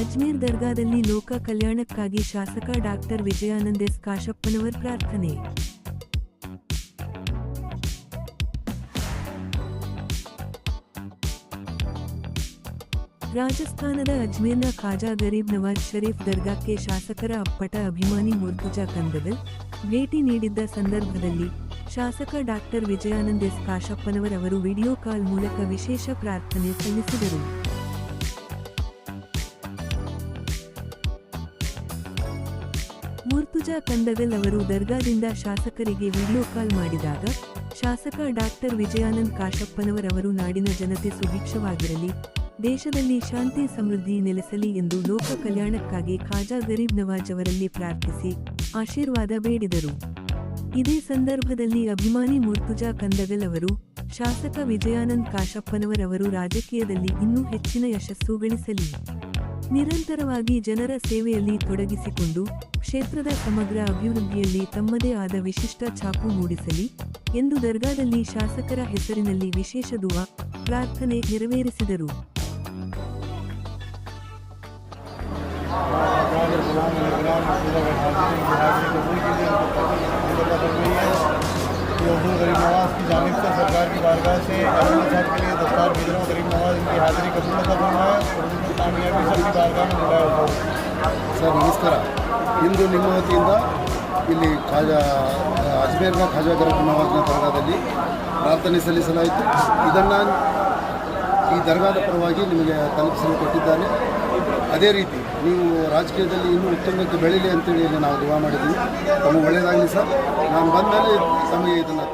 ಅಜ್ಮೇರ್ ದರ್ಗಾದಲ್ಲಿ ಲೋಕ ಕಲ್ಯಾಣಕ್ಕಾಗಿ ಶಾಸಕ ಡಾಕ್ಟರ್ ವಿಜಯಾನಂದ್ ಎಸ್ ಕಾಶಪ್ಪನವರ್ ಪ್ರಾರ್ಥನೆ. ರಾಜಸ್ಥಾನದ ಅಜ್ಮೇರ್ನ ಖಾಜಾ ಗರೀಬ್ ನವಾಜ್ ಶರೀಫ್ ದರ್ಗಾಕ್ಕೆ ಶಾಸಕರ ಅಪ್ಪಟ ಅಭಿಮಾನಿ ಮುರ್ತುಜಾ ಕಂದಗಲ್ ಭೇಟಿ ನೀಡಿದ್ದ ಸಂದರ್ಭದಲ್ಲಿ ಶಾಸಕ ಡಾಕ್ಟರ್ ವಿಜಯಾನಂದ್ ಎಸ್ ಕಾಶಪ್ಪನವರ್ ಅವರು ವಿಡಿಯೋ ಕಾಲ್ ಮೂಲಕ ವಿಶೇಷ ಪ್ರಾರ್ಥನೆ ಸಲ್ಲಿಸಿದರು. ಮುರ್ತುಜಾ ಕಂದಗಲ್ ಅವರು ದರ್ಗಾದಿಂದ ಶಾಸಕರಿಗೆ ವಿಡಿಯೋ ಕಾಲ್ ಮಾಡಿದಾಗ ಶಾಸಕ ಡಾಕ್ಟರ್ ವಿಜಯಾನಂದ್ ಕಾಶಪ್ಪನವರ್ ಅವರು ನಾಡಿನ ಜನತೆ ಸುಭಿಕ್ಷವಾಗಿರಲಿ, ದೇಶದಲ್ಲಿ ಶಾಂತಿ ಸಮೃದ್ಧಿ ನೆಲೆಸಲಿ ಎಂದು ಲೋಕ ಕಲ್ಯಾಣಕ್ಕಾಗಿ ಖಾಜಾ ಗರೀಬ್ ನವಾಜ್ ಅವರಲ್ಲಿ ಪ್ರಾರ್ಥಿಸಿ ಆಶೀರ್ವಾದ ಬೇಡಿದರು. ಇದೇ ಸಂದರ್ಭದಲ್ಲಿ ಅಭಿಮಾನಿ ಮುರ್ತುಜಾ ಕಂದಗಲ್ ಅವರು ಶಾಸಕ ವಿಜಯಾನಂದ್ ಕಾಶಪ್ಪನವರ್ ಅವರು ರಾಜಕೀಯದಲ್ಲಿ ಇನ್ನೂ ಹೆಚ್ಚಿನ ಯಶಸ್ಸು ಗಳಿಸಲಿ, ನಿರಂತರವಾಗಿ ಜನರ ಸೇವೆಯಲ್ಲಿ ತೊಡಗಿಸಿಕೊಂಡು ಕ್ಷೇತ್ರದ ಸಮಗ್ರ ಅಭಿವೃದ್ಧಿಯಲ್ಲಿ ತಮ್ಮದೇ ಆದ ವಿಶಿಷ್ಟ ಛಾಪು ಮೂಡಿಸಲಿ ಎಂದು ದರ್ಗಾದಲ್ಲಿ ಶಾಸಕರ ಹೆಸರಿನಲ್ಲಿ ವಿಶೇಷ ದುವಾ ಪ್ರಾರ್ಥನೆ ನೆರವೇರಿಸಿದರು. गरीब नवाज की जानिब से सरकार की बारगाह से गरीब साहब के लिए दस्तार भेज रहा हूँ. गरीब नवाज इनकी हाजिरी कबूल कर रहा है और उनको कामयाबी सबकी बारगाह में बुलाया होगा. ಸರ್ ನಮಸ್ಕಾರ. ಇಂದು ನಿಮ್ಮ ವತಿಯಿಂದ ಇಲ್ಲಿ ಅಜ್ಮೇರ್ನ ಖಾಜಾ ಗರೀಬ್ ನವಾಜ್ನ ದರ್ಗಾದಲ್ಲಿ ಪ್ರಾರ್ಥನೆ ಸಲ್ಲಿಸಲಾಯಿತು. ಇದನ್ನು ಈ ದರ್ಗಾದ ಪರವಾಗಿ ನಿಮಗೆ ತಲುಪಿಸಲು ಕೊಟ್ಟಿದ್ದಾನೆ. ಅದೇ ರೀತಿ ನೀವು ರಾಜಕೀಯದಲ್ಲಿ ಇನ್ನೂ ಉತ್ತುಂಗಕ್ಕೆ ಬೆಳೀಲಿ ಅಂತೇಳಿ ನಾವು ದುವಾ ಮಾಡಿದ್ದೀವಿ. ತಮಗೆ ಒಳ್ಳೆಯದಾಗಲಿ ಸರ್. ನಾನು ಬಂದ ಮೇಲೆ ತಮಗೆ ಇದನ್ನು